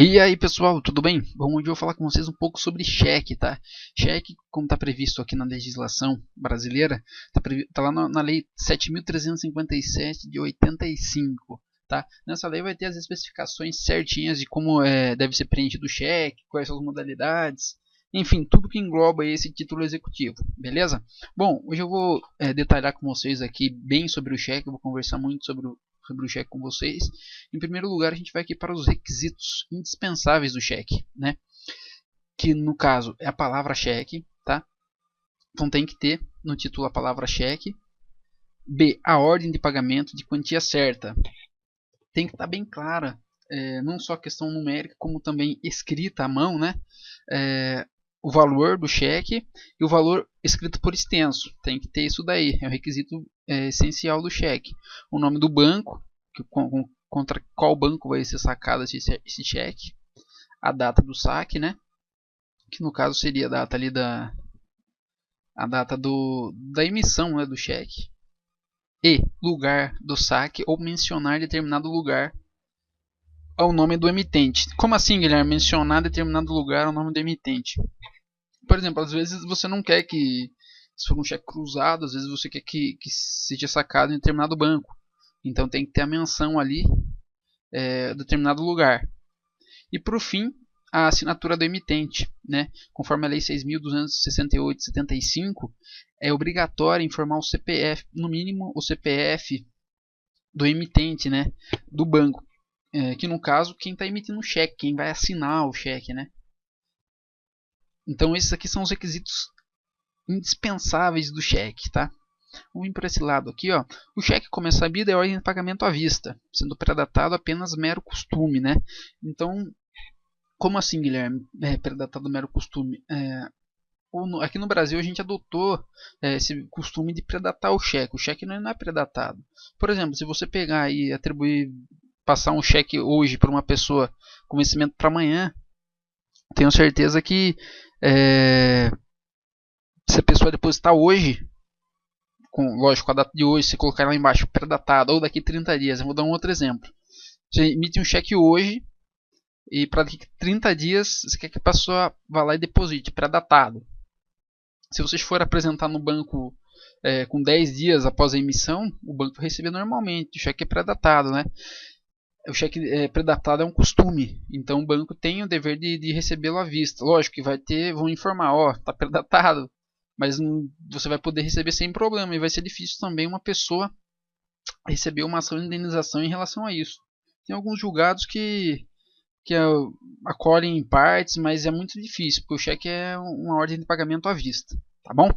E aí pessoal, tudo bem? Bom, hoje eu vou falar com vocês um pouco sobre cheque, tá? Cheque, como está previsto aqui na legislação brasileira, tá lá na lei 7.357 de 85, tá? Nessa lei vai ter as especificações certinhas de como deve ser preenchido o cheque, quais são as modalidades, enfim, tudo que engloba esse título executivo, beleza? Bom, hoje eu vou detalhar com vocês aqui bem sobre o cheque, eu vou conversar muito sobre o cheque com vocês. Em primeiro lugar, a gente vai aqui para os requisitos indispensáveis do cheque, né? Que no caso é a palavra cheque, tá? Então tem que ter no título a palavra cheque. B, a ordem de pagamento de quantia certa. Tem que estar bem clara, não só a questão numérica, como também escrita à mão, né? O valor do cheque e o valor escrito por extenso. Tem que ter isso daí, é um requisito essencial do cheque. O nome do banco, contra qual banco vai ser sacado esse cheque. A data do saque, né? Que no caso seria a data ali da emissão, né, do cheque. E lugar do saque ou mencionar determinado lugar ao nome do emitente. Como assim, Guilherme? Mencionar determinado lugar ao nome do emitente. Por exemplo, às vezes você não quer que, se for um cheque cruzado, às vezes você quer que seja sacado em determinado banco. Então tem que ter a menção ali, determinado lugar. E por fim, a assinatura do emitente, né? Conforme a Lei 6.268 de 75, é obrigatório informar o CPF, no mínimo o CPF do emitente, né? Do banco. Que no caso, quem está emitindo o cheque, quem vai assinar o cheque, né? Então esses aqui são os requisitos indispensáveis do cheque, tá? Vamos vir por esse lado aqui, ó. O cheque, como é sabido, é ordem de pagamento à vista, sendo predatado apenas mero costume, né? Então, como assim, Guilherme? Predatado mero costume? Aqui no Brasil a gente adotou esse costume de predatar o cheque. O cheque não é predatado. Por exemplo, se você pegar e passar um cheque hoje para uma pessoa com vencimento para amanhã, tenho certeza que se a pessoa depositar hoje, lógico, a data de hoje, se colocar lá embaixo, predatado, ou daqui 30 dias, eu vou dar um outro exemplo. Você emite um cheque hoje, e para daqui 30 dias, você quer que a pessoa vá lá e deposite, pré-datado. Se você for apresentar no banco com 10 dias após a emissão, o banco vai receber normalmente. O cheque é pré-datado, né? O cheque pré-datado é um costume, então o banco tem o dever de recebê-lo à vista. Lógico que vão informar, ó, tá pré-datado, mas você vai poder receber sem problema, e vai ser difícil também uma pessoa receber uma ação de indenização em relação a isso. Tem alguns julgados que acolhem em partes, mas é muito difícil, porque o cheque é uma ordem de pagamento à vista, tá bom?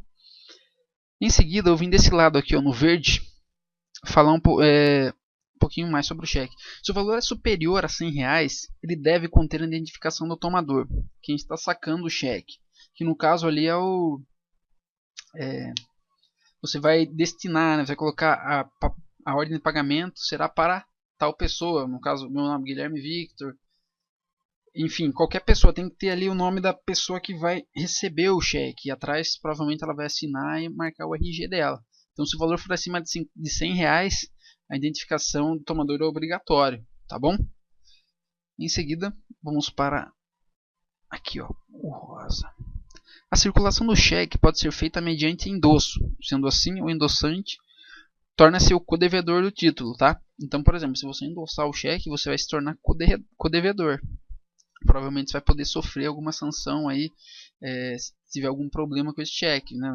Em seguida, eu vim desse lado aqui, ó, no verde, falar um pouquinho mais sobre o cheque. Se o valor é superior a R$100, ele deve conter a identificação do tomador, quem está sacando o cheque, que no caso ali é o você vai destinar, né, você vai colocar a ordem de pagamento será para tal pessoa, no caso meu nome é Guilherme Victor. Enfim, qualquer pessoa tem que ter ali o nome da pessoa que vai receber o cheque. E atrás, provavelmente, ela vai assinar e marcar o RG dela. Então, se o valor for acima de R$100, a identificação do tomador é obrigatório, tá bom? Em seguida, vamos para aqui, ó, o rosa. A circulação do cheque pode ser feita mediante endosso. Sendo assim, o endossante torna-se o codevedor do título, tá? Então, por exemplo, se você endossar o cheque, você vai se tornar codevedor. Provavelmente você vai poder sofrer alguma sanção aí se tiver algum problema com esse cheque, né?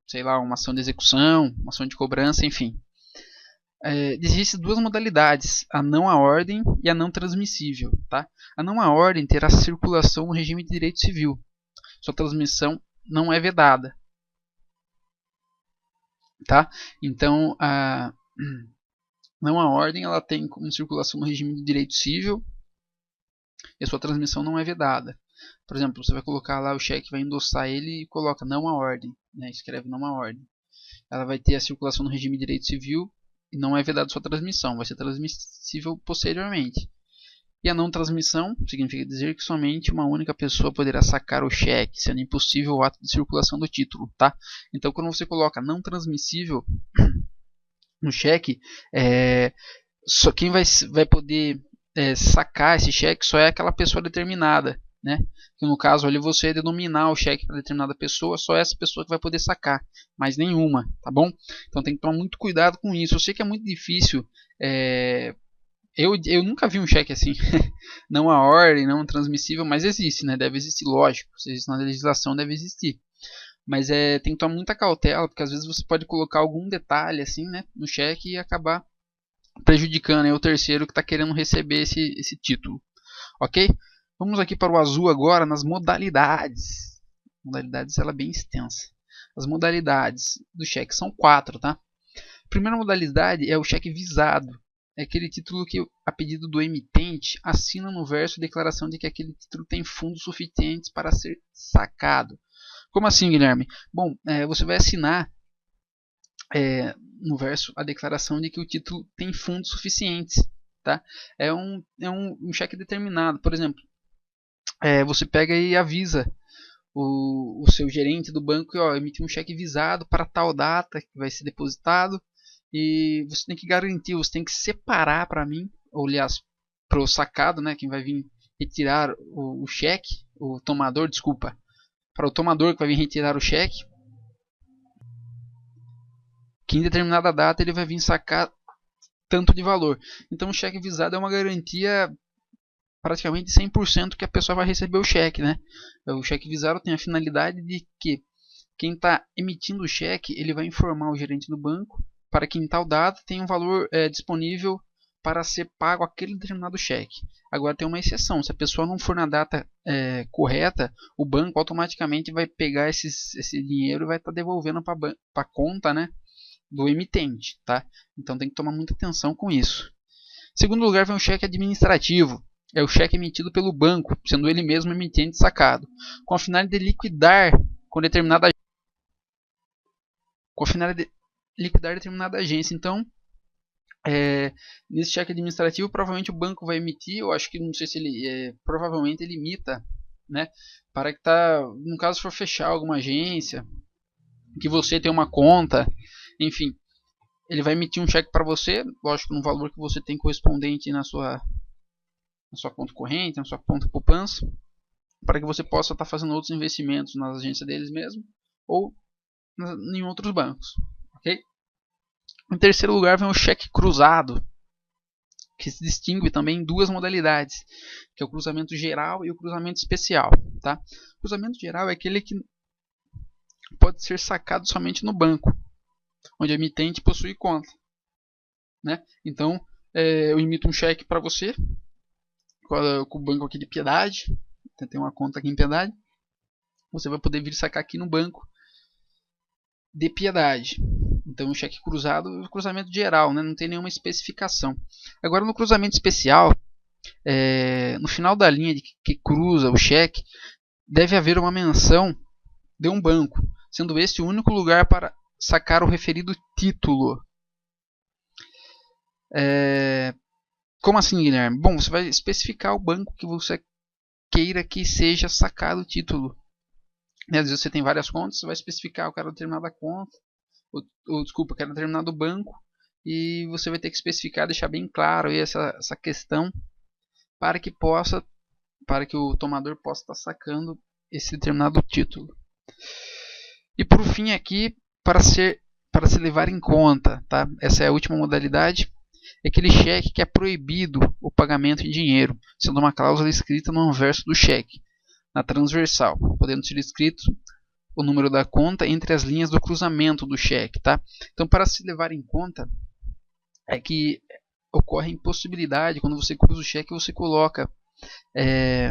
Sei lá, uma ação de execução, uma ação de cobrança, enfim. Existem duas modalidades, a não à ordem e a não transmissível, tá? A não à ordem terá circulação no regime de direito civil. Sua transmissão não é vedada, tá? Então, a não à ordem ela tem como circulação no regime de direito civil e a sua transmissão não é vedada. Por exemplo, você vai colocar lá o cheque, vai endossar ele e coloca não à ordem, né? Escreve não à ordem. Ela vai ter a circulação no regime de direito civil e não é vedada sua transmissão, vai ser transmissível posteriormente. E a não transmissão significa dizer que somente uma única pessoa poderá sacar o cheque, sendo impossível o ato de circulação do título, tá? Então, quando você coloca não transmissível no cheque, só quem vai poder sacar esse cheque só é aquela pessoa determinada, né? Que no caso ali você denominar o cheque para determinada pessoa, só essa pessoa que vai poder sacar, mais nenhuma, tá bom? Então tem que tomar muito cuidado com isso. Eu sei que é muito difícil, eu nunca vi um cheque assim, não a ordem, não transmissível, mas existe, né? Deve existir, lógico, se existe na legislação deve existir. Mas tem que tomar muita cautela, porque às vezes você pode colocar algum detalhe assim, né, no cheque e acabar prejudicando aí o terceiro que está querendo receber esse título. Ok? Vamos aqui para o azul agora, nas modalidades. Modalidades, ela é bem extensa. As modalidades do cheque são 4, tá? A primeira modalidade é o cheque visado. É aquele título que, a pedido do emitente, assina no verso a declaração de que aquele título tem fundos suficientes para ser sacado. Como assim, Guilherme? Bom, você vai assinar no verso a declaração de que o título tem fundos suficientes. Tá? É um cheque determinado. Por exemplo, você pega e avisa o seu gerente do banco que emitiu um cheque visado para tal data que vai ser depositado, e você tem que garantir, você tem que separar para mim, ou aliás, para o sacado, né, quem vai vir retirar o cheque, o tomador, desculpa, para o tomador que vai vir retirar o cheque, que em determinada data ele vai vir sacar tanto de valor. Então o cheque visado é uma garantia praticamente 100% que a pessoa vai receber o cheque, né? O cheque visado tem a finalidade de que quem está emitindo o cheque, ele vai informar o gerente do banco para que em tal data tem um valor disponível para ser pago aquele determinado cheque. Agora tem uma exceção, se a pessoa não for na data correta, o banco automaticamente vai pegar esse dinheiro e vai estar devolvendo para a conta, né, do emitente, tá? Então tem que tomar muita atenção com isso. Em segundo lugar vem o cheque administrativo. É o cheque emitido pelo banco, sendo ele mesmo emitente sacado, com a finalidade de liquidar determinada agência. Então, nesse cheque administrativo, provavelmente o banco vai emitir, eu acho que não sei se ele provavelmente ele imita, né, para que no caso for fechar alguma agência, que você tem uma conta, enfim, ele vai emitir um cheque para você, lógico, no valor que você tem correspondente na sua conta corrente, na sua conta poupança, para que você possa estar fazendo outros investimentos nas agências deles mesmo ou em outros bancos. Okay? Em terceiro lugar vem o cheque cruzado, que se distingue também em duas modalidades, que é o cruzamento geral e o cruzamento especial. Tá? O cruzamento geral é aquele que pode ser sacado somente no banco, onde o emitente possui conta. Né? Então, eu emito um cheque para você, com o banco aqui de Piedade, tem uma conta aqui em Piedade, você vai poder vir sacar aqui no banco de Piedade. Então o cheque cruzado é o cruzamento geral, né? Não tem nenhuma especificação. Agora no cruzamento especial, no final da linha que cruza o cheque, deve haver uma menção de um banco, sendo este o único lugar para sacar o referido título. Como assim, Guilherme? Bom, você vai especificar o banco que você queira que seja sacado o título. Às vezes você tem várias contas, você vai especificar, eu quero determinada conta, desculpa, eu quero determinado banco, e você vai ter que especificar, deixar bem claro aí essa questão, para que o tomador possa estar sacando esse determinado título. E por fim aqui, para se levar em conta, tá? Essa é a última modalidade. É aquele cheque que é proibido o pagamento em dinheiro, sendo uma cláusula escrita no anverso do cheque, na transversal, podendo ser escrito o número da conta entre as linhas do cruzamento do cheque. Tá? Então, para se levar em conta, é que ocorre a impossibilidade, quando você cruza o cheque, você coloca é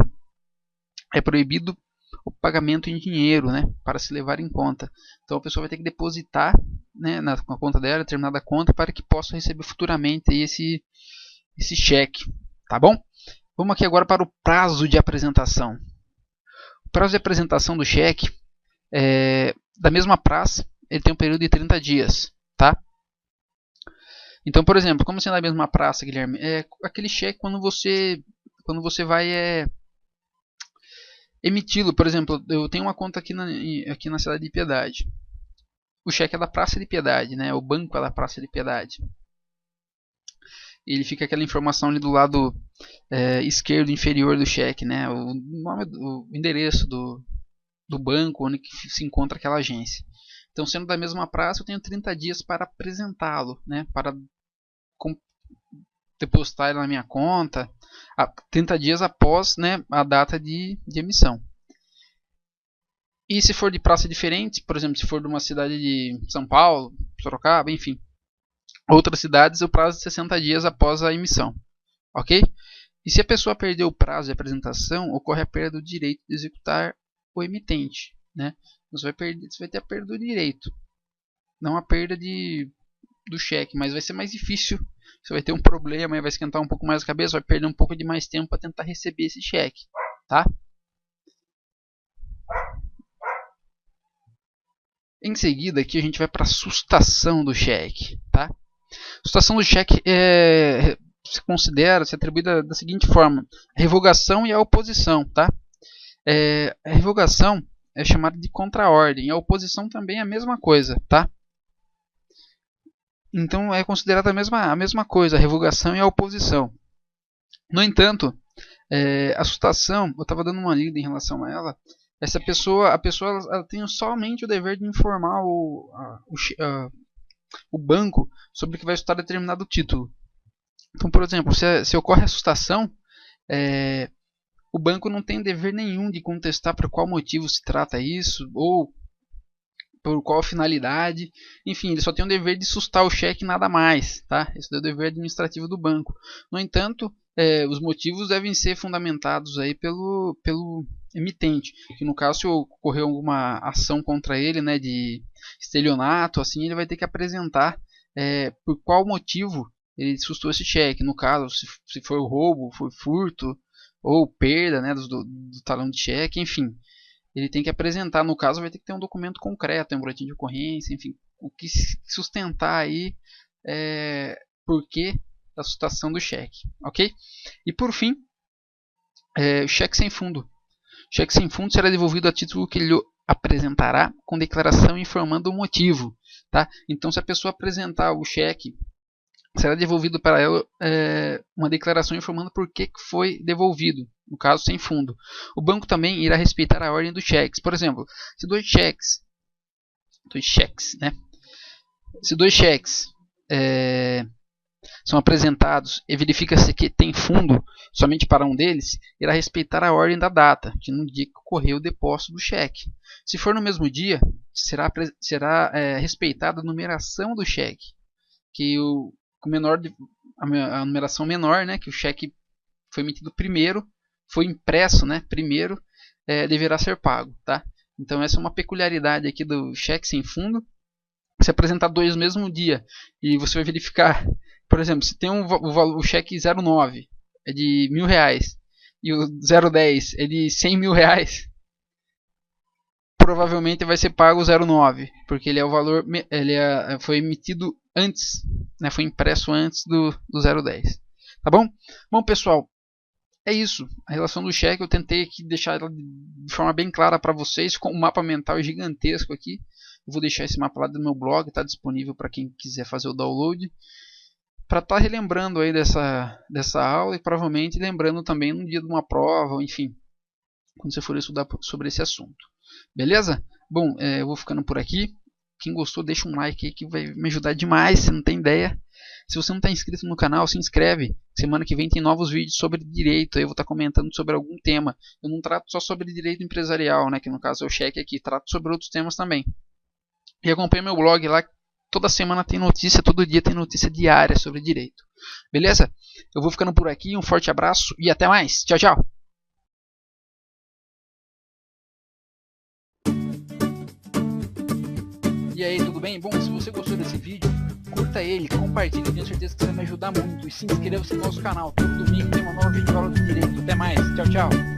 proibido o pagamento em dinheiro, né, para se levar em conta. Então a pessoa vai ter que depositar, né, na conta dela, determinada conta, para que possa receber futuramente esse cheque. Tá bom? Vamos aqui agora para o prazo de apresentação. O prazo de apresentação do cheque da mesma praça, ele tem um período de 30 dias. Tá? Então, por exemplo, como assim da mesma praça, Guilherme? É aquele cheque quando você vai emiti-lo. Por exemplo, eu tenho uma conta aqui na cidade de Piedade. O cheque é da Praça de Piedade, né? O banco é da Praça de Piedade. Ele fica aquela informação ali do lado esquerdo inferior do cheque, né? O nome, o endereço do banco onde se encontra aquela agência. Então, sendo da mesma praça, eu tenho 30 dias para apresentá-lo, né? Para depositar ele na minha conta, 30 dias após, né, a data de emissão. E se for de praça diferente, por exemplo, se for de uma cidade de São Paulo, Sorocaba, enfim, outras cidades, o prazo de 60 dias após a emissão. Ok? E se a pessoa perder o prazo de apresentação, ocorre a perda do direito de executar o emitente. Né? Você vai ter a perda do direito, não a perda do cheque, mas vai ser mais difícil. Você vai ter um problema, vai esquentar um pouco mais a cabeça, vai perder um pouco de mais tempo para tentar receber esse cheque. Tá? Em seguida, aqui a gente vai para a sustação do cheque. Tá? A sustação do cheque se atribuída da seguinte forma: a revogação e a oposição. Tá? A revogação é chamada de contraordem, a oposição também é a mesma coisa. Tá? Então é considerada a mesma coisa, a revogação e a oposição. No entanto, a sustação, eu estava dando uma lida em relação a ela. A pessoa ela tem somente o dever de informar o banco sobre que vai estar determinado título. Então, por exemplo, se ocorre a sustação, o banco não tem dever nenhum de contestar por qual motivo se trata isso, ou por qual finalidade. Enfim, ele só tem o dever de sustar o cheque e nada mais. Tá? Esse é o dever administrativo do banco. No entanto, os motivos devem ser fundamentados aí pelo emitente, que no caso, se ocorrer alguma ação contra ele, né, de estelionato, assim, ele vai ter que apresentar por qual motivo ele sustou esse cheque. No caso, se foi roubo, foi furto ou perda, né, do talão de cheque, enfim, ele tem que apresentar. No caso, vai ter que ter um documento concreto, um boletim de ocorrência, enfim, o que sustentar aí porquê da sustação do cheque, ok? E por fim, o cheque sem fundo. O cheque sem fundo será devolvido a título que ele apresentará com declaração informando o motivo. Tá? Então, se a pessoa apresentar o cheque, será devolvido para ela uma declaração informando por que foi devolvido, no caso sem fundo. O banco também irá respeitar a ordem dos cheques. Por exemplo, se dois cheques, né? Se dois cheques são apresentados e verifica-se que tem fundo somente para um deles, irá respeitar a ordem da data, que no dia que ocorreu o depósito do cheque. Se for no mesmo dia, será respeitada a numeração do cheque, que a numeração menor, né, que o cheque foi emitido primeiro, foi impresso, né, primeiro, deverá ser pago. Tá? Então essa é uma peculiaridade aqui do cheque sem fundo. Se apresentar dois no mesmo dia e você vai verificar, por exemplo, se tem o cheque 09 é de R$1.000 e o 010 é de R$100.000, provavelmente vai ser pago o 09, porque ele é o valor, foi emitido antes, né, foi impresso antes do 010. Tá bom? Bom, pessoal, é isso. A relação do cheque eu tentei aqui deixar ela de forma bem clara para vocês, com um mapa mental gigantesco aqui. Eu vou deixar esse mapa lá do meu blog, está disponível para quem quiser fazer o download, para estar relembrando aí dessa aula e provavelmente lembrando também no dia de uma prova, enfim, quando você for estudar sobre esse assunto. Beleza? Bom, eu vou ficando por aqui. Quem gostou, deixa um like aí que vai me ajudar demais, você não tem ideia. Se você não está inscrito no canal, se inscreve. Semana que vem tem novos vídeos sobre direito. Eu vou estar comentando sobre algum tema. Eu não trato só sobre direito empresarial, né, que no caso é o cheque aqui. Trato sobre outros temas também. E acompanhe meu blog lá. Toda semana tem notícia, todo dia tem notícia diária sobre direito. Beleza? Eu vou ficando por aqui. Um forte abraço e até mais. Tchau, tchau. E aí, tudo bem? Bom, se você gostou desse vídeo, curta ele, compartilhe, tenho certeza que você vai me ajudar muito. E se inscreva no nosso canal, todo domingo tem uma nova vídeo de aula de direito. Até mais, tchau, tchau.